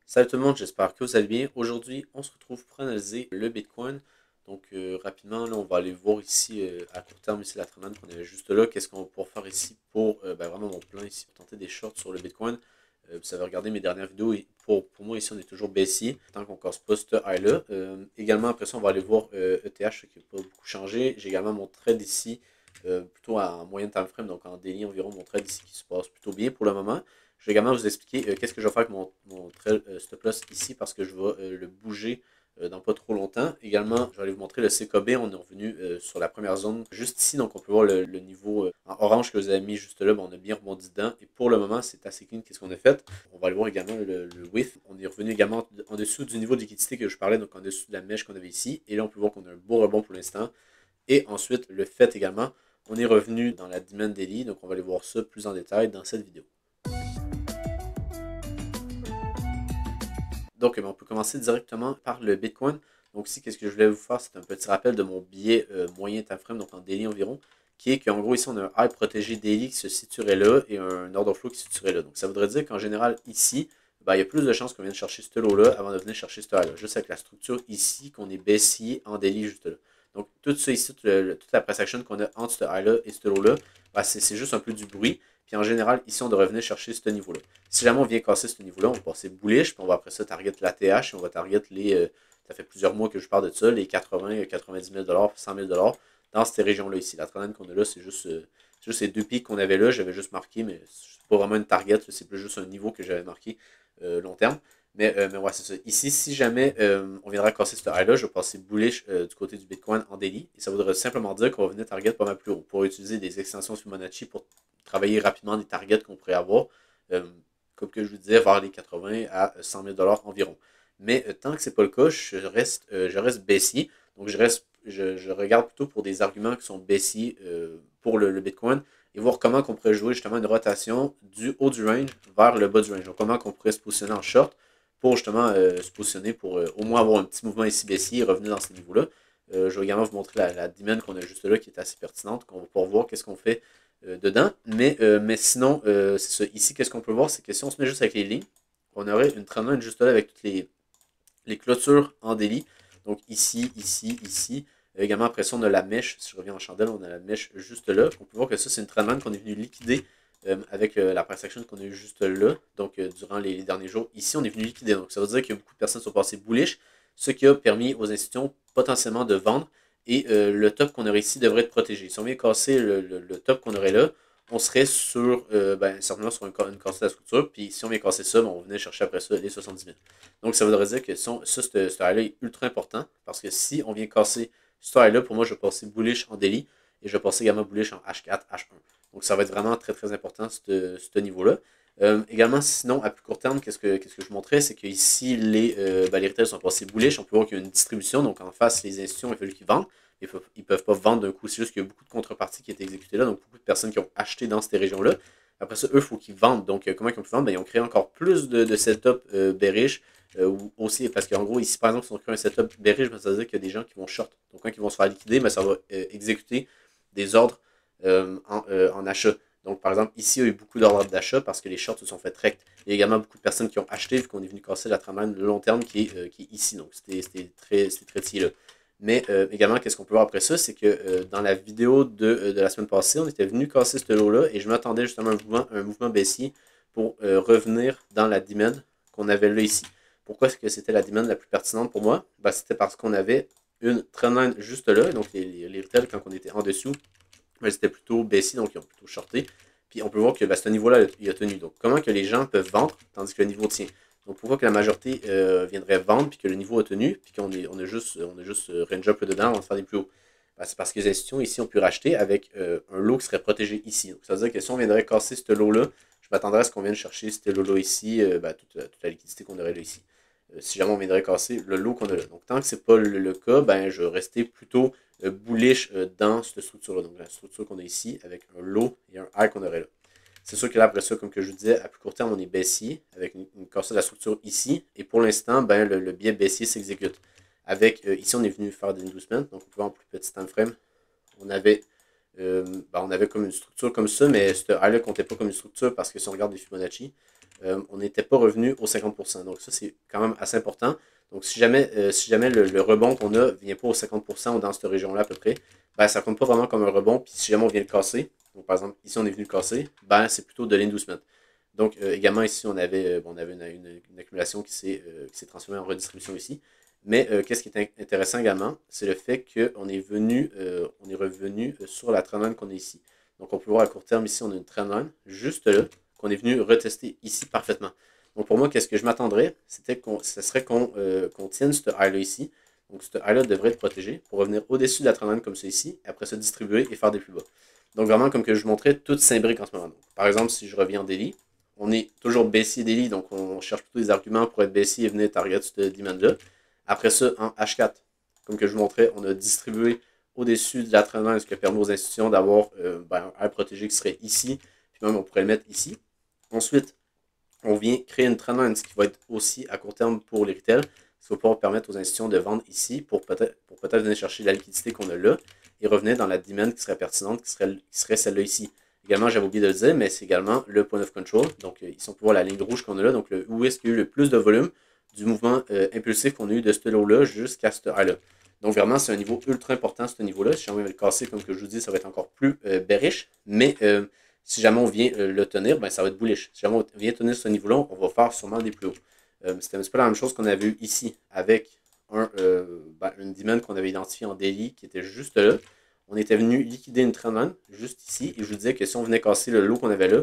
Salut tout le monde, j'espère que vous allez bien. Aujourd'hui, on se retrouve pour analyser le Bitcoin. Donc, rapidement, là, on va aller voir ici à court terme, ici la trendline qu'on avait juste là. Qu'est-ce qu'on va pouvoir faire ici pour vraiment mon plan ici, pour tenter des shorts sur le Bitcoin. Vous avez regardé mes dernières vidéos et pour moi, ici, on est toujours baissier tant qu'on ne casse pas ce high-là. Également, après ça, on va aller voir ETH qui n'a pas beaucoup changé. J'ai également mon trade ici, plutôt en moyenne time frame, donc en daily environ, mon trade ici qui se passe plutôt bien pour le moment. Je vais également vous expliquer qu'est-ce que je vais faire avec mon trail stop loss ici parce que je vais le bouger dans pas trop longtemps. Également, je vais aller vous montrer le CKB. On est revenu sur la première zone juste ici. Donc, on peut voir le niveau en orange que vous avez mis juste là. Ben, on a bien rebondi dedans. Et pour le moment, c'est assez clean. Qu'est-ce qu'on a fait? On va aller voir également le width. On est revenu également en dessous du niveau de liquidité que je parlais, donc en dessous de la mèche qu'on avait ici. Et là, on peut voir qu'on a un beau rebond pour l'instant. Et ensuite, le fait également, on est revenu dans la demand daily. Donc, on va aller voir ça plus en détail dans cette vidéo. Donc, on peut commencer directement par le Bitcoin. Donc ici, qu'est-ce que je voulais vous faire? C'est un petit rappel de mon billet moyen time frame, donc en daily environ, qui est qu'en gros, ici, on a un high protégé daily qui se situerait là et un order flow qui se situerait là. Donc ça voudrait dire qu'en général, ici, ben, il y a plus de chances qu'on vienne chercher ce lot-là avant de venir chercher ce high-là. Juste avec la structure ici, qu'on est baissier en daily juste là. Donc tout ça ici, toute la price action qu'on a entre ce high-là et ce lot-là, ben, c'est juste un peu du bruit. Puis en général, ici, on devrait venir chercher ce niveau-là. Si jamais on vient casser ce niveau-là, on va passer bullish, puis on va après ça target la TH, et on va target les. Ça fait plusieurs mois que je parle de ça, les 80, 90 000 100 000 dans cette région-là ici. La trentaine qu'on a là, c'est juste ces deux pics qu'on avait là. J'avais juste marqué, mais c'est pas vraiment une target, c'est plus juste un niveau que j'avais marqué long terme. Mais ouais, c'est ça. Ici, si jamais on viendra casser ce high-là, je vais passer bullish du côté du Bitcoin en daily. Et ça voudrait simplement dire qu'on va venir target pas mal plus haut. On pourrait utiliser des extensions Fibonacci pour travailler rapidement des targets qu'on pourrait avoir. Comme que je vous disais, vers les 80 à 100 000 environ. Mais tant que ce n'est pas le cas, je reste baissier. Donc, je regarde plutôt pour des arguments qui sont baissiers pour le Bitcoin et voir comment on pourrait jouer justement une rotation du haut du range vers le bas du range. Donc, comment on pourrait se positionner en short pour justement se positionner pour au moins avoir un petit mouvement ici baissier et revenir dans ce niveau-là. Je vais également vous montrer la demand qu'on a juste là qui est assez pertinente, qu'on va pouvoir voir qu'est-ce qu'on fait dedans. Mais sinon, c'est ça. Ici, qu'est-ce qu'on peut voir? C'est que si on se met juste avec les lignes, on aurait une trendline juste là avec toutes les clôtures en délit. Donc ici, ici, ici. Également, après ça, on a la mèche. Si je reviens en chandelle, on a la mèche juste là. On peut voir que ça, c'est une trendline qu'on est venu liquider avec la price action qu'on a eu juste là. Donc, durant les derniers jours. Ici, on est venu liquider. Donc, ça veut dire que beaucoup de personnes sont passées bullish, ce qui a permis aux institutions potentiellement de vendre. Et le top qu'on aurait ici devrait être protégé. Si on vient casser le top qu'on aurait là, on serait sur, certainement sur une casse de la structure. Puis si on vient casser ça, ben, on venait chercher après ça les 70 000. Donc ça voudrait dire que ce high-là est ultra important. Parce que si on vient casser ce high-là, pour moi, je vais passer bullish en daily. Et je vais passer également bullish en H4, H1. Donc ça va être vraiment très très important, ce niveau-là. Également, sinon, à plus court terme, qu'est-ce que je montrais, c'est que ici, les retails sont passés bullish. On peut voir qu'il y a une distribution. Donc en face, les institutions, il a fallu qu'ils vendent. Ils ne peuvent pas vendre d'un coup. C'est juste qu'il y a beaucoup de contreparties qui étaient exécutées là. Donc beaucoup de personnes qui ont acheté dans ces régions-là. Après ça, eux, il faut qu'ils vendent. Donc comment ils ont pu vendre? Ben, ils ont créé encore plus de setup bearish. Ou aussi, parce qu'en gros, ici, par exemple, si on crée un setup bearish, ben, ça veut dire qu'il y a des gens qui vont short. Donc quand ils vont se faire liquider, ben, ça va exécuter des ordres en achat. Donc, par exemple, ici, il y a eu beaucoup d'ordres d'achat parce que les shorts se sont fait rect. Il y a également beaucoup de personnes qui ont acheté vu qu'on est venu casser la trendline de long terme qui est ici. Donc, c'était très petit là. Mais également, qu'est-ce qu'on peut voir après ça? C'est que dans la vidéo de la semaine passée, on était venu casser ce lot-là et je m'attendais justement à un mouvement baissier pour revenir dans la demand qu'on avait là ici. Pourquoi est-ce que c'était la demand la plus pertinente pour moi? Ben, c'était parce qu'on avait une trendline juste là. Donc, les retails, quand on était en dessous, ben, c'était plutôt baissier, donc ils ont plutôt shorté. Puis on peut voir que ben, ce niveau-là, il a tenu. Donc, comment que les gens peuvent vendre tandis que le niveau tient? Donc, pourquoi que la majorité viendrait vendre puis que le niveau a tenu puis on a juste range up dedans avant de faire des plus hauts? Ben, c'est parce que les institutions ici ont pu racheter avec un lot qui serait protégé ici. Donc, ça veut dire que si on viendrait casser ce lot-là, je m'attendrais à ce qu'on vienne chercher ce lot-là ici, toute la liquidité qu'on aurait là ici. Si jamais on viendrait casser le lot qu'on a là. Donc, tant que ce n'est pas le cas, ben, je vais rester plutôt bullish dans cette structure-là. Donc, la structure qu'on a ici avec un low et un high qu'on aurait là. C'est sûr que là, après ça, comme que je vous disais, à plus court terme, on est baissier avec une cassure de la structure ici. Et pour l'instant, ben, le biais baissier s'exécute. Avec, ici, on est venu faire des inducements. Donc, on peut voir en plus petit time frame. On avait, on avait comme une structure comme ça, mais ce high-là ne comptait pas comme une structure parce que si on regarde les Fibonacci, on n'était pas revenu aux 50%. Donc ça, c'est quand même assez important. Donc si jamais, le rebond qu'on a ne vient pas aux 50% ou dans cette région-là à peu près, ben, ça ne compte pas vraiment comme un rebond. Puis si jamais on vient le casser, donc par exemple ici on est venu le casser, ben, c'est plutôt de l'inducement. Donc également ici on avait, une accumulation qui s'est transformée en redistribution ici. Mais qu'est-ce qui est intéressant également, c'est le fait qu'on est on est revenu sur la trendline qu'on est ici. Donc on peut voir à court terme ici, on a une trendline juste là, qu'on est venu retester ici parfaitement. Donc pour moi, qu'est-ce que je m'attendrais, ce serait qu'on tienne ce high-là ici. Donc ce high-là devrait être protégé pour revenir au-dessus de la trendline comme ça ici, et après ça distribuer et faire des plus bas. Donc vraiment, comme que je vous montrais, tout s'imbrique en ce moment. Donc, par exemple, si je reviens en daily, on est toujours baissier daily, donc on cherche plutôt des arguments pour être baissier et venir target ce demand-là. Après ça, en H4, comme que je vous montrais, on a distribué au-dessus de la trendline, ce qui permet aux institutions d'avoir un high protégé qui serait ici, puis même on pourrait le mettre ici. Ensuite, on vient créer une trendline, ce qui va être aussi à court terme pour les retail, ce qui va pouvoir permettre aux institutions de vendre ici pour peut-être venir chercher la liquidité qu'on a là et revenir dans la demand qui serait pertinente, qui serait celle-là ici. Également, j'avais oublié de le dire, mais c'est également le point of control. Donc, ici, on peut voir la ligne rouge qu'on a là. Donc, où est-ce qu'il y a eu le plus de volume du mouvement impulsif qu'on a eu de ce lot-là jusqu'à ce high-là. Donc, vraiment, c'est un niveau ultra important, ce niveau-là. Si jamais on va le casser, comme que je vous dis, ça va être encore plus bearish. Mais si jamais on vient le tenir, ben, ça va être bullish. Si jamais on vient tenir ce niveau-là, on va faire sûrement des plus hauts. C'était un petit peu la même chose qu'on avait eu ici avec une demand qu'on avait identifiée en daily qui était juste là. On était venu liquider une trendline juste ici et je vous disais que si on venait casser le lot qu'on avait là,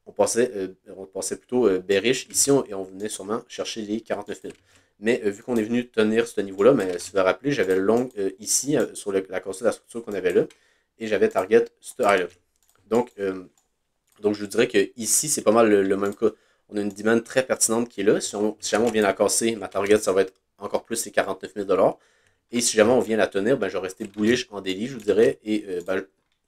on passait plutôt bearish ici et on venait sûrement chercher les 49 000. Mais vu qu'on est venu tenir ce niveau-là, mais si vous vous rappelez, j'avais le long ici sur la cassure de la structure qu'on avait là et j'avais target ce high-là. Donc je vous dirais que ici, c'est pas mal le même cas. On a une demande très pertinente qui est là. Si jamais on vient la casser, ma target, ça va être encore plus ces 49 000 $. Et si jamais on vient la tenir, ben, je vais rester bullish en daily, je vous dirais. Et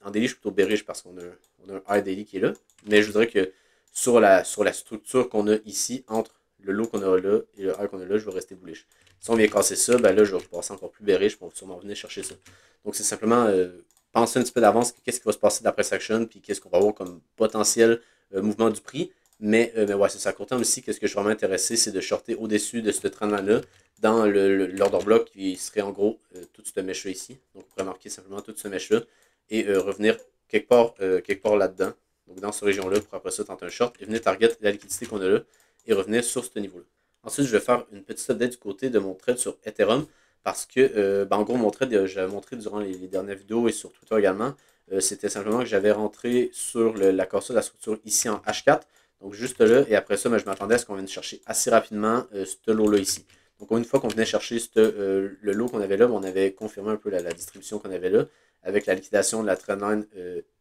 en daily, je suis plutôt bearish parce qu'on a un high daily qui est là. Mais je vous dirais que sur la structure qu'on a ici, entre le low qu'on a là et le high qu'on a là, je vais rester bullish. Si on vient casser ça, ben là, je vais passer encore plus bearish pour sûrement venir chercher ça. Donc, c'est simplement penser un petit peu d'avance qu'est-ce qui va se passer d'après cette action, puis qu'est-ce qu'on va avoir comme potentiel mouvement du prix. Mais ouais, c'est ça. À court terme ici, qu'est-ce que je suis vraiment intéressé, c'est de shorter au-dessus de ce trend-là dans l'order block qui serait en gros toute cette mèche-là ici. Donc, on pourrait marquer simplement toute cette mèche-là et revenir quelque part là-dedans. Donc, dans cette région-là, pour après ça tenter un short et venir target la liquidité qu'on a là et revenir sur ce niveau-là. Ensuite, je vais faire une petite update du côté de mon trade sur Ethereum parce que, en gros, mon trade, j'avais montré durant les dernières vidéos et sur Twitter également, c'était simplement que j'avais rentré sur la cassure de la structure ici en H4. Donc, juste là, et après ça, je m'attendais à ce qu'on vienne chercher assez rapidement ce lot-là ici. Donc, une fois qu'on venait chercher le lot qu'on avait là, on avait confirmé un peu la distribution qu'on avait là, avec la liquidation de la trendline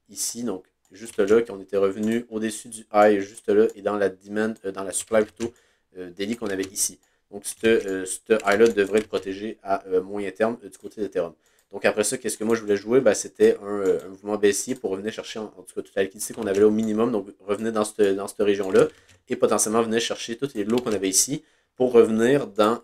ici. Donc, juste là, qu'on était revenu au-dessus du high, juste là, et dans la demand, dans la supply plutôt, daily qu'on avait ici. Donc, ce high-là devrait être protégé à moyen terme du côté d'Ethereum. Donc après ça, qu'est-ce que moi je voulais jouer? Ben, c'était un mouvement baissier pour revenir chercher en tout cas toute la liquidité qu'on avait là au minimum. Donc revenir dans cette région-là et potentiellement venir chercher tous les lots qu'on avait ici pour revenir dans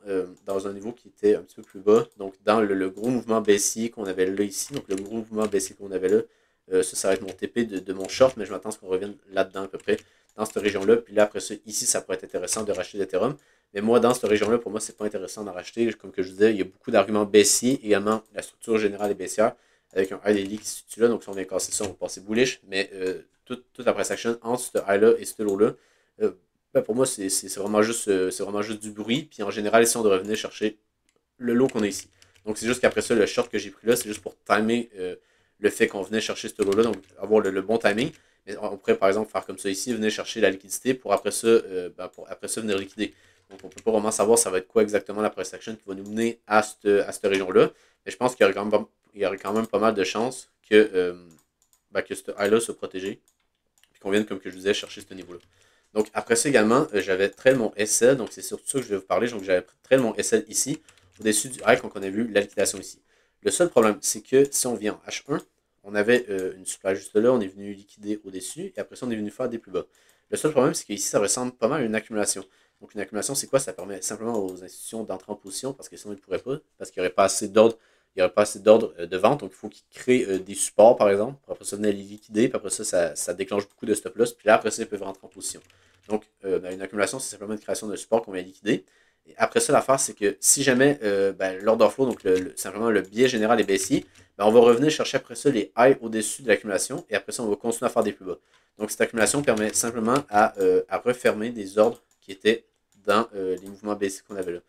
un niveau qui était un petit peu plus bas. Donc dans le gros mouvement baissier qu'on avait là ici. Donc le gros mouvement baissier qu'on avait là, ça va être mon TP de mon short, mais je m'attends à ce qu'on revienne là-dedans à peu près, dans cette région-là. Puis là, après ça, ici, ça pourrait être intéressant de racheter d'Ethereum. Mais moi, dans cette région-là, pour moi, c'est pas intéressant d'en racheter. Comme que je disais, il y a beaucoup d'arguments baissiers. Également, la structure générale est baissière avec un high daily qui se situe là. Donc, si on vient casser ça, on va passer bullish. Mais toute la price action entre ce high-là et ce low-là, pour moi, c'est vraiment juste du bruit. Puis en général, ici, on devrait venir chercher le lot qu'on a ici. Donc, c'est juste qu'après ça, le short que j'ai pris là, c'est juste pour timer le fait qu'on venait chercher ce lot-là. Donc, avoir le bon timing. Mais on pourrait, par exemple, faire comme ça ici, venir chercher la liquidité pour après ça, venir liquider. Donc, on ne peut pas vraiment savoir ça va être quoi exactement la price action qui va nous mener à cette région-là. Mais je pense qu'il y aurait quand même pas mal de chances que ce high-là soit protégé. Puis qu'on vienne, comme que je vous disais, chercher ce niveau-là. Donc, après ça également, j'avais trail mon SL. Donc, c'est surtout ça que je vais vous parler. Donc, j'avais trail mon SL ici, au-dessus du high, quand on a vu la liquidation ici. Le seul problème, c'est que si on vient en H1, on avait une supply juste là, on est venu liquider au-dessus, et après ça, on est venu faire des plus bas. Le seul problème, c'est qu'ici, ça ressemble pas mal à une accumulation. Donc, une accumulation, c'est quoi? Ça permet simplement aux institutions d'entrer en position, parce que sinon, ils ne pourraient pas, parce qu'il n'y aurait pas assez d'ordre. Il n'y aurait pas assez d'ordre de vente, donc il faut qu'ils créent des supports, par exemple, pour après ça venir les liquider, puis après ça, ça déclenche beaucoup de stop loss, puis là, après ça, ils peuvent rentrer en position. Donc, une accumulation, c'est simplement une création de support qu'on vient liquider. Et après ça, l'affaire, c'est que si jamais l'order flow, donc simplement le biais général est baissier, on va revenir chercher après ça les highs au-dessus de l'accumulation et après ça, on va continuer à faire des plus bas. Donc, cette accumulation permet simplement à refermer des ordres qui étaient dans les mouvements baissiers qu'on avait là.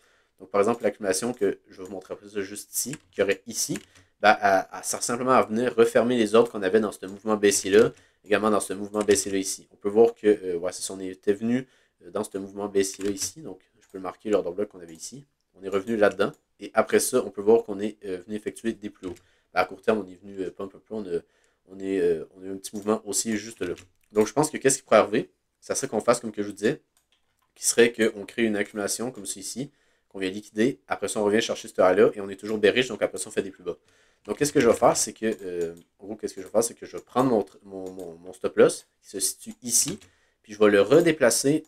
Donc, par exemple, l'accumulation que je vais vous montrer après ça juste ici, qu'il y aurait ici, elle sert simplement à venir refermer les ordres qu'on avait dans ce mouvement baissier-là, également dans ce mouvement baissier-là ici. On peut voir que c'est ça, on était venu dans ce mouvement baissier-là ici, donc je peux le marquer l'ordre bloc qu'on avait ici. On est revenu là-dedans, et après ça, on peut voir qu'on est venu effectuer des plus hauts. À court terme, on est venu pump un peu, on a eu un petit mouvement aussi juste là. Donc je pense que qu'est-ce qui pourrait arriver, ça serait qu'on fasse comme que je vous disais, qui serait qu'on crée une accumulation comme ceci, qu'on vient liquider, après ça on revient chercher ce high-là, et on est toujours bearish, donc après ça on fait des plus bas. Donc qu'est-ce que je vais faire, c'est que, en gros, qu'est-ce que je vais faire, c'est que je vais prendre mon stop loss, qui se situe ici, puis je vais le redéplacer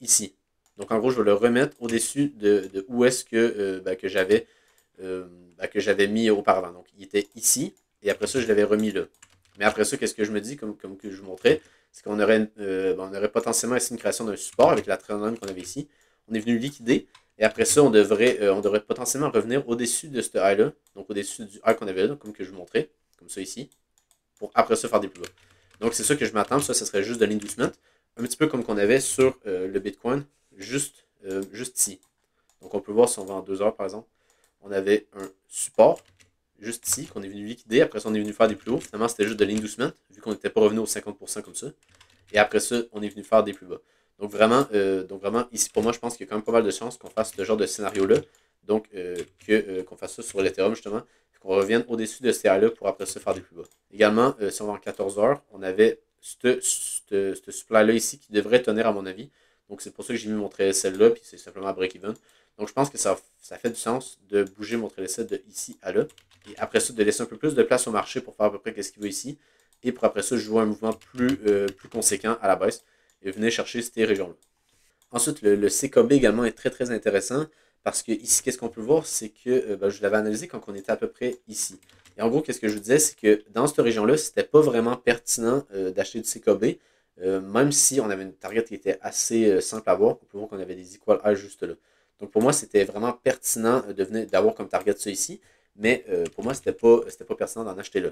ici. Donc en gros, je vais le remettre au-dessus de où est-ce que j'avais mis auparavant. Donc il était ici, et après ça, je l'avais remis là. Mais après ça, qu'est-ce que je me dis, comme que je vous montrais, c'est qu'on aurait, on aurait potentiellement ici une création d'un support avec la trend qu'on avait ici. On est venu liquider, et après ça, on devrait potentiellement revenir au-dessus de ce high-là, donc au-dessus du high qu'on avait là, comme que je vous montrais, comme ça ici, pour après ça faire des plus bas. Donc c'est ça que je m'attends, ça serait juste de l'inducement, un petit peu comme qu'on avait sur le Bitcoin, juste ici. Donc on peut voir si on va en 2 heures par exemple, on avait un support, juste ici, qu'on est venu liquider, après ça on est venu faire des plus hauts, finalement c'était juste de l'inducement, vu qu'on n'était pas revenu aux 50% comme ça, et après ça, on est venu faire des plus bas. Donc vraiment, ici, pour moi, je pense qu'il y a quand même pas mal de chances qu'on fasse ce genre de scénario-là. Donc, qu'on fasse ça sur l'Ethereum, justement, qu'on revienne au-dessus de ce CA-là pour après ça faire des plus bas. Également, si on va en 14 heures, on avait ce supply-là ici qui devrait tenir, à mon avis. Donc, c'est pour ça que j'ai mis mon TLSL là, puis c'est simplement break-even. Donc, je pense que ça fait du sens de bouger mon TLSL de ici à là. Et après ça, de laisser un peu plus de place au marché pour faire à peu près ce qu'il veut ici. Et pour après ça, jouer un mouvement plus conséquent à la baisse et venir chercher ces régions-là. Ensuite, le CKB également est très très intéressant parce que ici, qu'est-ce qu'on peut voir, c'est que je l'avais analysé quand on était à peu près ici. Et en gros, qu'est-ce que je vous disais, c'est que dans cette région-là, c'était pas vraiment pertinent d'acheter du CKB, même si on avait une target qui était assez simple à voir. On peut voir qu'on avait des equal highs juste là. Donc pour moi, c'était vraiment pertinent d'avoir comme target ça ici, mais pour moi, c'était pas pertinent d'en acheter là.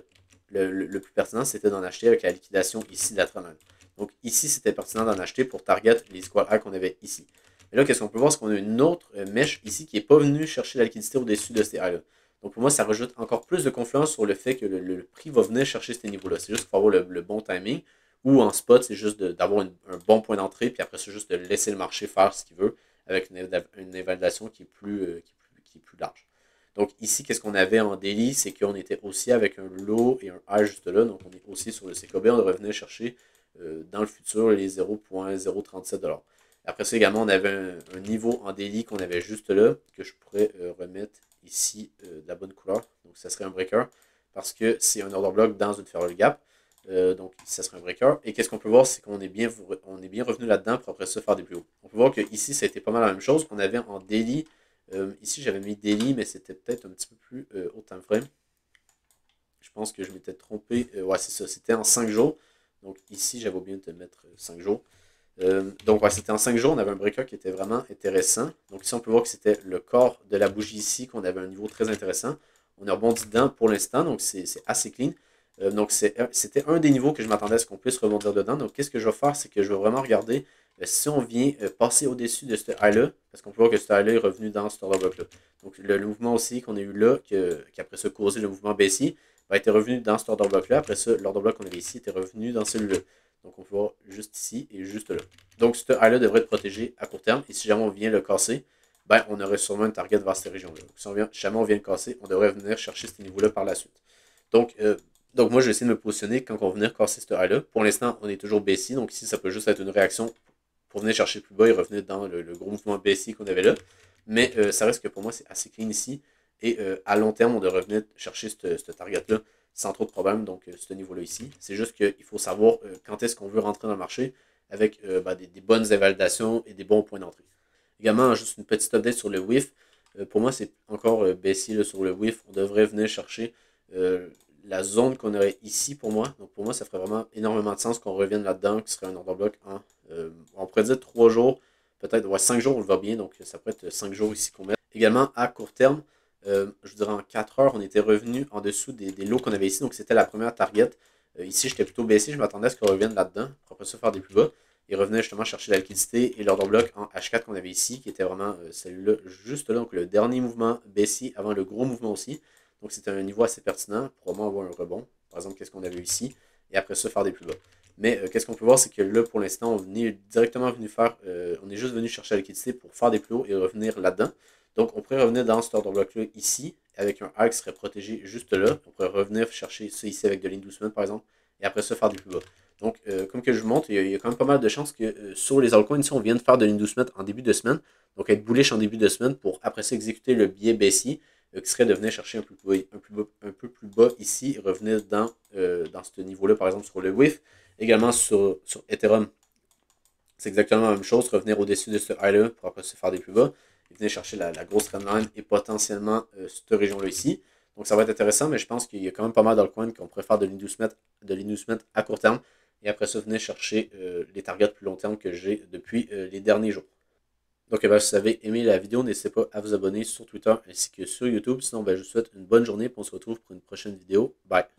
Le plus pertinent, c'était d'en acheter avec la liquidation ici latérale. Donc ici, c'était pertinent d'en acheter pour target les squat high qu'on avait ici. Mais là, qu'est-ce qu'on peut voir, c'est qu'on a une autre mèche ici qui n'est pas venue chercher la liquidité au-dessus de ces highs-là. Donc pour moi, ça rajoute encore plus de confiance sur le fait que le prix va venir chercher ces niveaux-là. C'est juste qu'il faut avoir le bon timing. Ou en spot, c'est juste d'avoir un bon point d'entrée, puis après c'est juste de laisser le marché faire ce qu'il veut avec une évaluation qui est plus large. Donc ici, qu'est-ce qu'on avait en daily, c'est qu'on était aussi avec un low et un high juste là. Donc on est aussi sur le CKB, on devrait venir chercher dans le futur les 0.037$. Après ça également, on avait un niveau en daily qu'on avait juste là, que je pourrais remettre ici de la bonne couleur. Donc ça serait un breaker, parce que c'est un order block dans une ferrule gap. Donc ici, ça serait un breaker. Et qu'est-ce qu'on peut voir, c'est qu'on est bien revenu là-dedans pour après ça faire des plus hauts. On peut voir que ici, ça a été pas mal la même chose. On avait en daily, ici j'avais mis daily, mais c'était peut-être un petit peu plus haut time frame. Je pense que je m'étais trompé. Ouais, c'est ça, c'était en 5 jours. Donc ici, j'avais oublié de mettre 5 jours. Donc ouais, c'était en 5 jours, on avait un breaker qui était vraiment intéressant. Donc ici, on peut voir que c'était le corps de la bougie ici, qu'on avait un niveau très intéressant. On a rebondi dedans pour l'instant, donc c'est assez clean. Donc c'était un des niveaux que je m'attendais à ce qu'on puisse rebondir dedans. Donc qu'est-ce que je vais faire, c'est que je vais vraiment regarder si on vient passer au-dessus de ce high-là, parce qu'on peut voir que ce high-là est revenu dans ce order block-là. Donc le mouvement aussi qu'on a eu là, qui après ça causé le mouvement baissier, était revenu dans cet order block-là. Après ça, l'order block qu'on avait ici était revenu dans celui-là. Donc on peut voir juste ici et juste là. Donc ce high-là devrait être protégé à court terme. Et si jamais on vient le casser, on aurait sûrement une target vers cette région-là. Si jamais on vient le casser, on devrait venir chercher ce niveau-là par la suite. Donc moi, je vais essayer de me positionner quand on va venir casser ce high-là. Pour l'instant, on est toujours baissier. Donc ici, ça peut juste être une réaction pour venir chercher plus bas et revenir dans le gros mouvement baissier qu'on avait là. Mais ça reste que pour moi, c'est assez clean ici. Et à long terme, on devrait venir chercher ce target-là sans trop de problèmes, donc ce niveau-là ici. C'est juste qu'il faut savoir quand est-ce qu'on veut rentrer dans le marché avec des bonnes invalidations et des bons points d'entrée. Également, juste une petite update sur le WIF. Pour moi, c'est encore baissier là, sur le WIF. On devrait venir chercher la zone qu'on aurait ici pour moi. Donc pour moi, ça ferait vraiment énormément de sens qu'on revienne là-dedans, qui serait un order block en On pourrait dire 3 jours, peut-être, ouais, 5 jours, on le voit bien, donc ça pourrait être 5 jours ici qu'on met. Également, à court terme, je dirais en 4 heures, on était revenu en dessous des lots qu'on avait ici, donc c'était la première target. Ici, j'étais plutôt baissé, je m'attendais à ce qu'on revienne là-dedans, pour après ça faire des plus bas. Il revenait justement chercher la liquidité et l'order bloc en H4 qu'on avait ici, qui était vraiment celui-là, juste là, donc le dernier mouvement baissier avant le gros mouvement aussi. Donc c'était un niveau assez pertinent pour vraiment avoir un rebond. Par exemple, qu'est-ce qu'on avait ici, et après ça faire des plus bas. Mais qu'est-ce qu'on peut voir, c'est que là, pour l'instant, on est directement venu faire, on est juste venu chercher la liquidité pour faire des plus hauts et revenir là-dedans. Donc, on pourrait revenir dans cet order block-là ici, avec un A qui serait protégé juste là. On pourrait revenir chercher ça ici avec de l'inducement, par exemple, et après ça, faire des plus bas. Donc, comme que je vous montre, il y a quand même pas mal de chances que sur les altcoins, ici, on vienne faire de l'inducement en début de semaine. Donc, être bullish en début de semaine pour après ça exécuter le biais baissier, qui serait de venir chercher un peu plus bas ici, et revenir dans ce niveau-là, par exemple, sur le WIF. Également sur Ethereum, c'est exactement la même chose, revenir au-dessus de ce high-là pour après se faire des plus bas, et venir chercher la grosse trendline et potentiellement cette région-là ici. Donc ça va être intéressant, mais je pense qu'il y a quand même pas mal d'altcoins qu'on pourrait faire de l'inducement à court terme, et après ça venir chercher les targets plus long terme que j'ai depuis les derniers jours. Donc, si vous avez aimé la vidéo, n'hésitez pas à vous abonner sur Twitter ainsi que sur YouTube. Sinon, je vous souhaite une bonne journée et on se retrouve pour une prochaine vidéo. Bye!